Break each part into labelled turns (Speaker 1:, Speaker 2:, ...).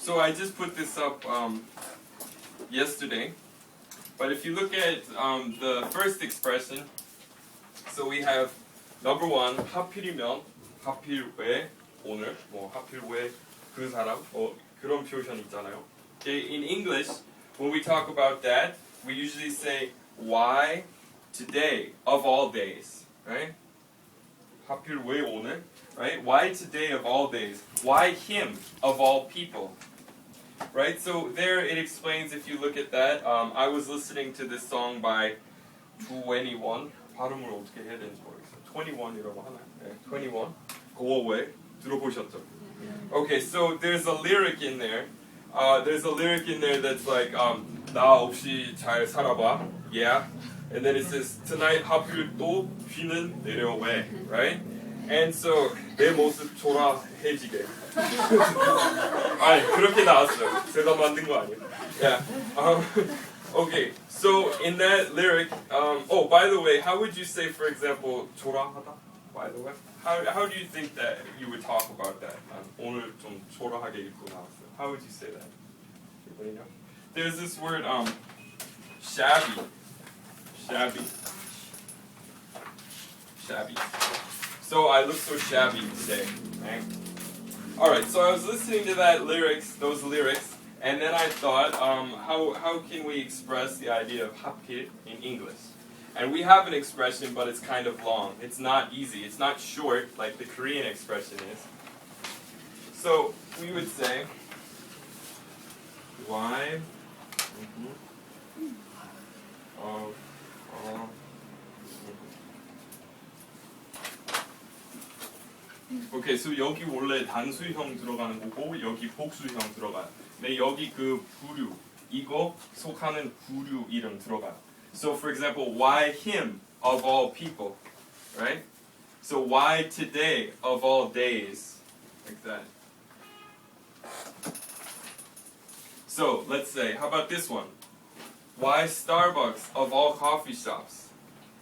Speaker 1: So I just put this up yesterday. But if you look at the first expression, so we have number one, 하필이면, 하필 왜 오늘, 뭐 하필 왜 그 사람, 뭐 그런 표현 있잖아요. Okay, in English, when we talk about that, we usually say why today of all days, right? 하필 왜 오늘, right? Why today of all days? Why him of all people? Right, so there it explains, if you look at that, I was listening to this song by 21, 발음을 어떻게 해야 되는지 모르겠어요. 21이라고 하나요? 네, 21. 그거 왜? 들어보셨죠? Okay, so there's a lyric in there. There's a lyric in there that's like, 나 없이 잘 살아봐, yeah. And then it says, tonight 하필 또 비는 내려와, right? And so 내 모습 초라해지게. 아니 그렇게 나왔어요. 제가 만든 거 아니에요. Yeah. Okay. So in that lyric, oh by the way, how would you say, for example, 초라하다? By the way, how do you think that you would talk about that? 오늘 좀 초라하게 입고 나왔어요. How would you say that? Anybody know? There's this word, shabby. So I look so shabby today, right? Alright, so I was listening to those lyrics, and then I thought, how can we express the idea of 하필 in English? And we have an expression, but it's kind of long. It's not easy. It's not short like the Korean expression is. So we would say, why 오케이, so 여기 원래 단수형 들어가는 거고 여기 복수형 들어가요. 근데 여기 그 부류, 이거 속하는 부류 이름 들어가요. So for example, why him of all people, right? So why today of all days, like that. So let's say, how about this one? Why Starbucks of all coffee shops?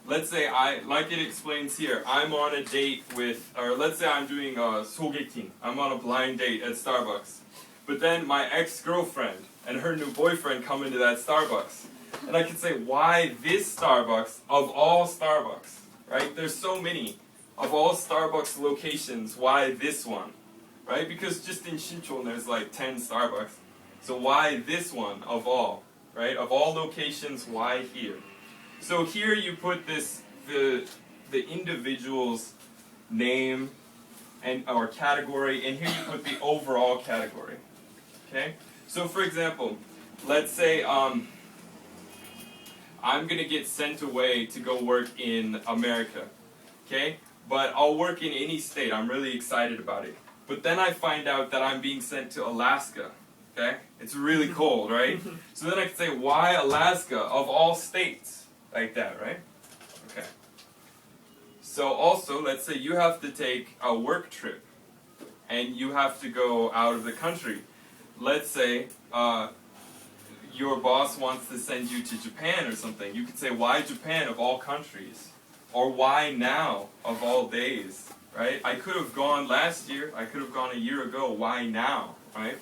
Speaker 1: Let's say like it explains here, I'm on a date with, or let's say I'm doing a 소개팅. I'm on a blind date at Starbucks. But then my ex-girlfriend and her new boyfriend come into that Starbucks. And I could say, why this Starbucks of all Starbucks? Right? There's so many of all Starbucks locations, why this one? Right? Because just in Sinchon there's like 10 Starbucks. So why this one of all? Right? Of all locations, why here? So here you put the individual's name and or category, and here you put the overall category. Okay? So for example, let's say I'm gonna get sent away to go work in America. Okay? But I'll work in any state. I'm really excited about it. But then I find out that I'm being sent to Alaska. Okay? It's really cold, right? So then I can say, why Alaska of all states? Like that, right? Okay. So also, let's say you have to take a work trip and you have to go out of the country. Let's say your boss wants to send you to Japan or something. You could say, why Japan of all countries? Or why now of all days, right? I could have gone last year. I could have gone a year ago. Why now, right?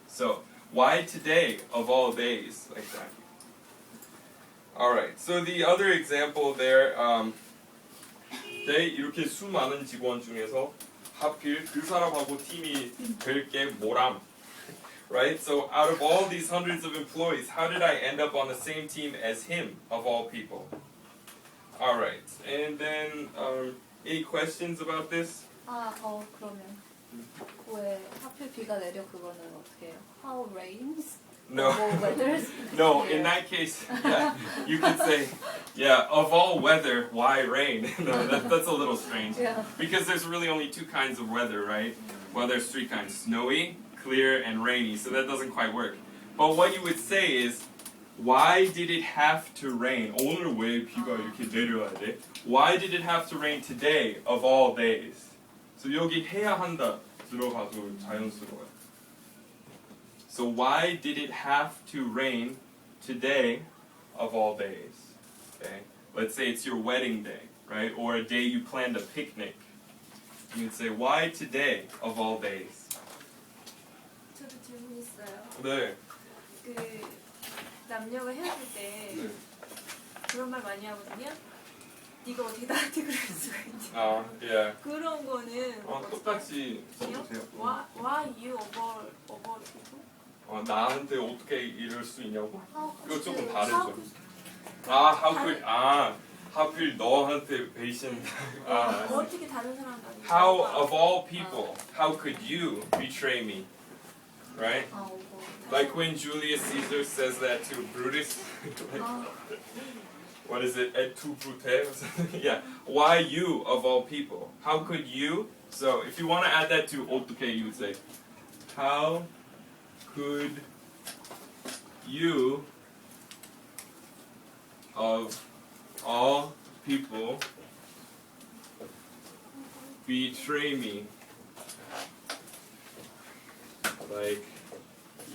Speaker 1: So, why today of all days? Like that. Alright, so the other example there, 이렇게 수많은 직원 중에서 하필 그 사람하고 팀이 될 게 뭐람? Right? So out of all these hundreds of employees, how did I end up on the same team as him, of all people? Alright, and then, any questions about this?
Speaker 2: 그러면 왜 하필 비가 내려 그거는 어떻게 해요? How rains?
Speaker 1: No. No, in that case, yeah, you could say, yeah, of all weather, why rain? No, that's a little strange.
Speaker 2: Yeah.
Speaker 1: Because there's really only two kinds of weather, right? Well, there's three kinds, snowy, clear, and rainy, so that doesn't quite work. But what you would say is, why did it have to rain? 오늘 왜 비가 이렇게 내려야 돼? Why did it have to rain today, of all days? So 여기 해야 한다 들어가도 자연스러워요. So why did it have to rain today of all days? Okay, let's say it's your wedding day, right? Or a day you planned a picnic. You would say, why today of all days?
Speaker 3: 저도 질문
Speaker 2: 있어요.
Speaker 1: 네.
Speaker 2: 그 남녀가 헤어질 때
Speaker 1: 네.
Speaker 2: 그런 말 많이 하거든요. 네가 어떻게 나한테 그럴 수가 있지?
Speaker 1: 아, 예.
Speaker 2: 그런 거는
Speaker 1: 똑같이 써주세요.
Speaker 2: Why you over people?
Speaker 1: 나한테 어떻게 이럴 수 있냐고? 이거 조금
Speaker 2: 그
Speaker 1: 다르죠. 하필 너한테 배신.
Speaker 2: 어떻게 다른 사람한테?
Speaker 1: How of all people, how could you betray me? Right? Like when Julius Caesar says that to Brutus. What is it? Et tu Brute? Or something? Yeah. Why you of all people? How could you? So if you want to add that to 어떻게, you would say, how could you of all people betray me like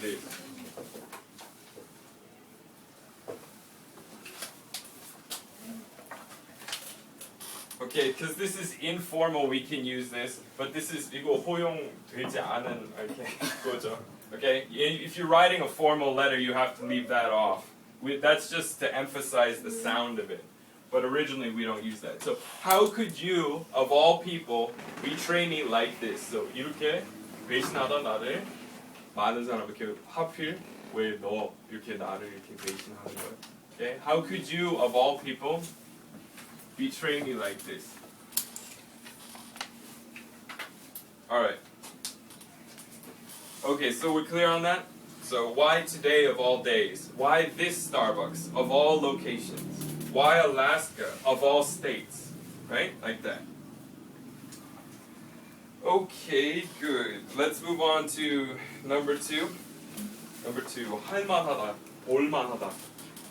Speaker 1: this? Okay, because this is informal, we can use this, but this is 이거 허용되지 않은 이렇게 거죠. Okay, if you're writing a formal letter, you have to leave that off. That's just to emphasize the sound of it. But originally, we don't use that. So, how could you, of all people, betray me like this? So, 이렇게 배신하던 나를 많은 사람 이렇게 하필 왜 너 이렇게 나를 이렇게 배신하는 거야? Okay, how could you, of all people, betray me like this? All right. Okay, so we're clear on that? So why today of all days? Why this Starbucks of all locations? Why Alaska of all states? Right? Like that. Okay, good. Let's move on to number 2. Number 2. 할만하다, 올만하다,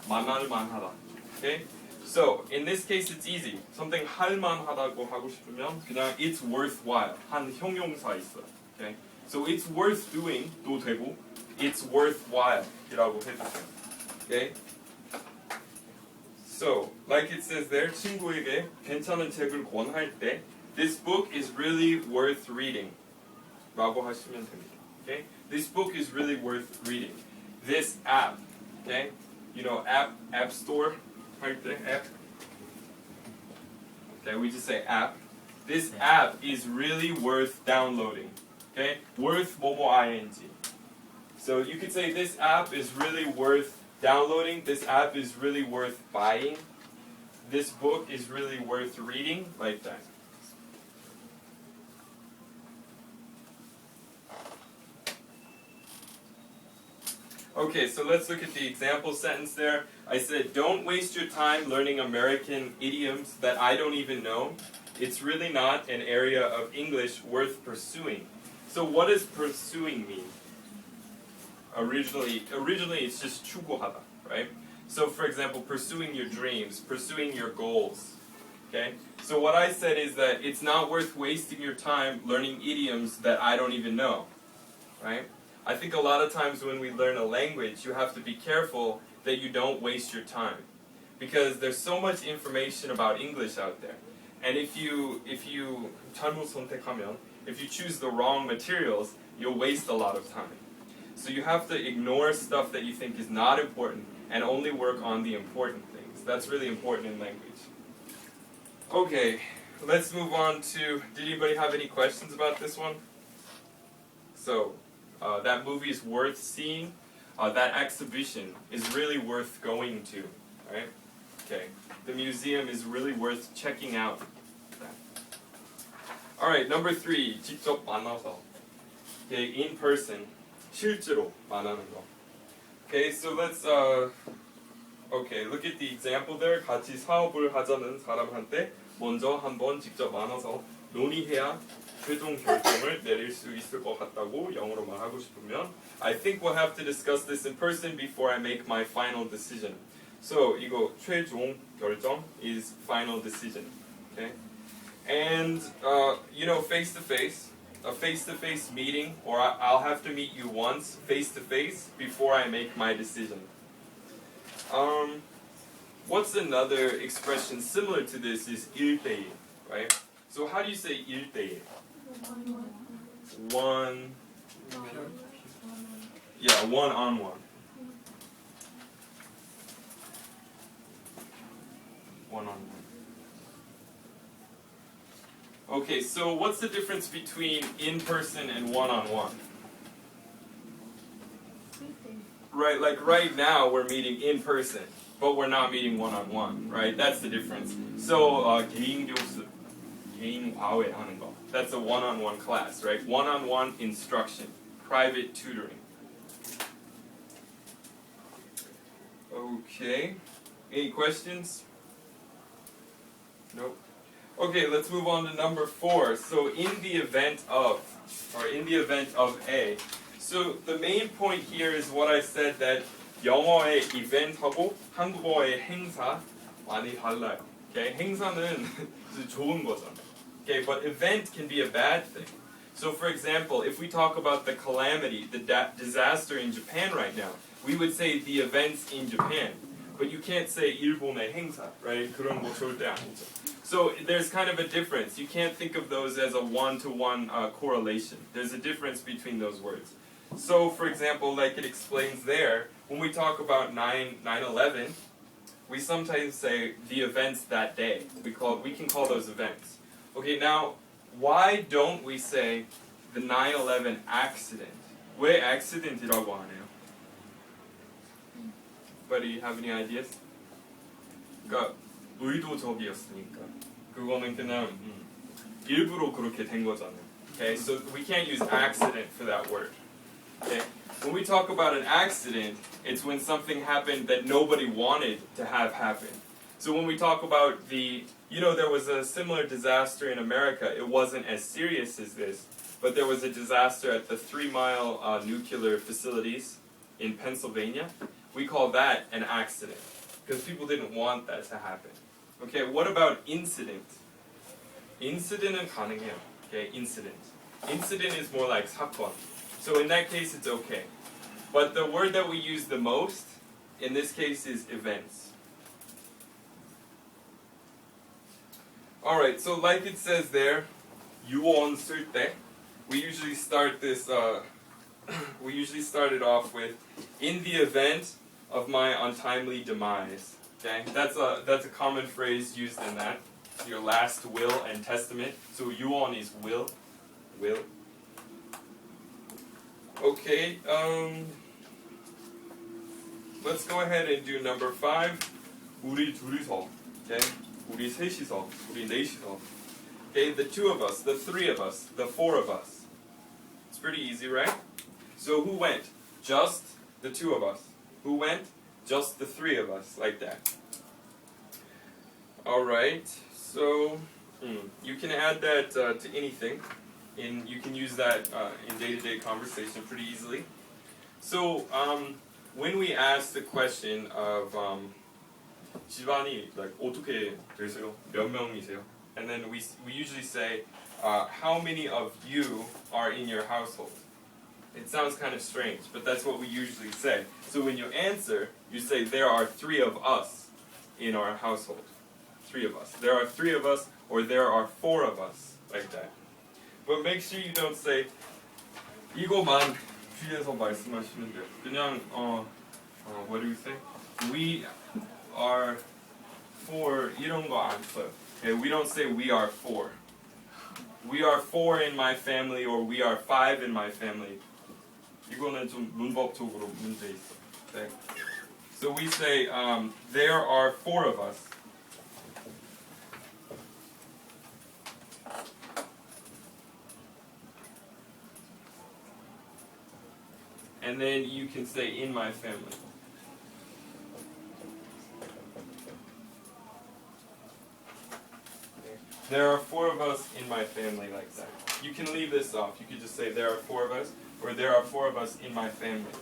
Speaker 1: 만할만하다. Okay? So, in this case it's easy. Something 할만하다고 하고 싶으면 그냥 it's worthwhile. 한 형용사 있어. Okay? So it's worth doing 도 되고 it's worthwhile 이라고 해주세요. Okay? So, like it says there, 친구에게 괜찮은 책을 권할 때 this book is really worth reading 라고 하시면 됩니다. Okay? This book is really worth reading. This app, okay? You know, app store 할 때 app. Okay, we just say app. This app is really worth downloading. Okay? Worth 뭐뭐 ing. So you could say this app is really worth downloading. This app is really worth buying. This book is really worth reading. Like that. Okay, so let's look at the example sentence there. I said, don't waste your time learning American idioms that I don't even know. It's really not an area of English worth pursuing. So what does pursuing mean? Originally it's just 추구하다, right? So for example, pursuing your dreams, pursuing your goals. Okay? So what I said is that it's not worth wasting your time learning idioms that I don't even know, right? I think a lot of times when we learn a language, you have to be careful that you don't waste your time. Because there's so much information about English out there. And if you 잘못 선택하면, if you choose the wrong materials, you'll waste a lot of time. So you have to ignore stuff that you think is not important and only work on the important things. That's really important in language. Okay, let's move on to, did anybody have any questions about this one? So, that movie is worth seeing. That exhibition is really worth going to, right? Okay, the museum is really worth checking out. All right, number 3, 직접 만나서. Okay, in person, 실제로 만나는 거. Okay, so let's okay, look at the example there. 같이 사업을 하자는 사람한테 먼저 한번 직접 만나서 논의해야 최종 결정을 내릴 수 있을 것 같다고 영어로 말하고 싶으면 I think we'll have to discuss this in person before I make my final decision. So 이거 최종 결정 is final decision. Okay? And you know, face-to-face, a face-to-face meeting, or I'll have to meet you once face-to-face before I make my decision. What's another expression similar to this is 1대1, right? So how do you say 1대1? One. Yeah, one-on-one. One-on-one. Okay, so what's the difference between in-person and one-on-one? Right, like right now we're meeting in person, but we're not meeting one-on-one, right? That's the difference. So 개인 교습, 개인 과외 하는 거. That's a one-on-one class, right? One-on-one instruction, private tutoring. Okay. Any questions? Nope. Okay, let's move on to number 4. So in the event of A. So the main point here is what I said, that 영어의 event하고 한국어의 행사 많이 달라요. Okay, 행사는 좋은 거잖아. Okay, but event can be a bad thing. So for example, if we talk about the calamity, the disaster in Japan right now, we would say the events in Japan. But you can't say 일본의 행사, right? 그런 거 절대 아니죠. So there's kind of a difference. You can't think of those as a one-to-one correlation. There's a difference between those words. So for example, like it explains there, when we talk about 9/11, we sometimes say the events that day. We can call those events. Okay, now why don't we say the 9/11 accident? 왜 accident이라고 안 해요? Anybody have any ideas? 그러니까 의도적이었으니까 그거는 그냥 일부러 그렇게 된 거잖아요. Okay, so we can't use accident for that word. Okay, when we talk about an accident, it's when something happened that nobody wanted to have happen. So when we talk about there was a similar disaster in America. It wasn't as serious as this, but there was a disaster at the 3 Mile nuclear facilities in Pennsylvania. We call that an accident because people didn't want that to happen. Okay, what about incident? Incident은 가능해요. Okay, incident. Incident is more like 사건. So in that case, it's okay. But the word that we use the most in this case is events. All right, so like it says there, 유언 쓸 때, we usually start this. We usually start it off with, in the event of my untimely demise. Okay, that's a common phrase used in that. Your last will and testament. So 유언 is will. Okay, let's go ahead and do number 5. 우리 둘이서. Okay, 우리 셋이서, 우리 넷이서. Okay, the 2 of us, the 3 of us, the 4 of us. It's pretty easy, right? So who went? Just the 2 of us. Who went? Just the 3 of us, like that. All right. So you can add that to anything. You can use that in day-to-day conversation pretty easily. So when we ask the question of 집안이 like 어떻게 되세요? 몇 명이세요? And then we usually say how many of you are in your household? It sounds kind of strange, but that's what we usually say. So when you answer, you say there are 3 of us in our household. 3 of us. There are 3 of us, or there are 4 of us, like that. But make sure you don't say 이거만 뒤에서 말씀하시면 돼요. 그냥 what do we say? We are 4 이런 거 안 써요. Okay, we don't say we are 4. We are 4 in my family, or we are 5 in my family. 이거는 좀 문법적으로 문제 있어. Okay. So we say there are 4 of us. And then you can say in my family. There are 4 of us in my family, like that. You can leave this off. You could just say there are 4 of us, or there are 4 of us in my family.